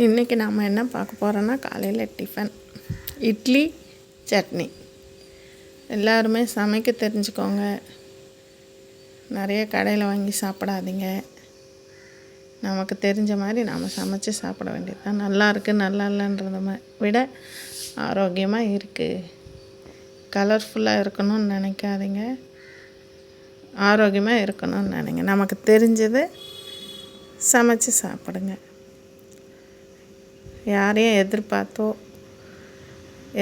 இன்றைக்கி நாம் என்ன பார்க்க போகிறோன்னா, காலையில் டிஃபன் இட்லி சட்னி. எல்லாருமே சமைக்க தெரிஞ்சுக்கோங்க. நிறைய கடையில் வாங்கி சாப்பிடாதீங்க. நமக்கு தெரிஞ்ச மாதிரி நாம் சமைச்சு சாப்பிட வேண்டியது தான். நல்லா இருக்குது நல்லா இல்லைன்றத விட ஆரோக்கியமாக இருக்குது, கலர்ஃபுல்லாக இருக்கணும்னு நினைக்காதீங்க, ஆரோக்கியமாக இருக்கணும்னு நினைங்க. நமக்கு தெரிஞ்சது சமைச்சு சாப்பிடுங்க. யாரையும் எதிர்பார்த்தோ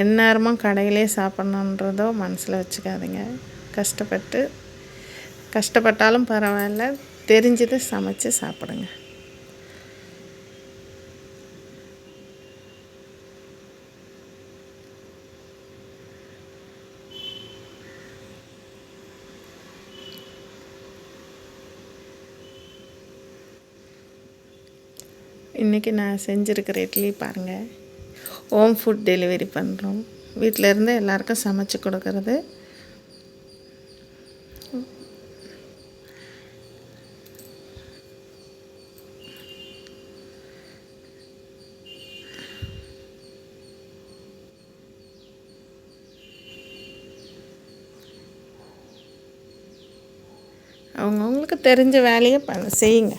எந்நேரமும் கடையிலே சாப்பிட்ணுன்றதோ மனசில் வச்சுக்காதீங்க. கஷ்டப்பட்டாலும் பரவாயில்ல, தெரிஞ்சதை சமைச்சு சாப்பிடுங்க. இன்றைக்கி நான் செஞ்சுருக்கிற இட்லி பாருங்கள். ஹோம் ஃபுட் டெலிவரி பண்ணுறோம். வீட்டிலேருந்து எல்லாருக்கும் சமைச்சு கொடுக்கறது. அவங்கவுங்களுக்கு தெரிஞ்ச வேலையை செய்யுங்க.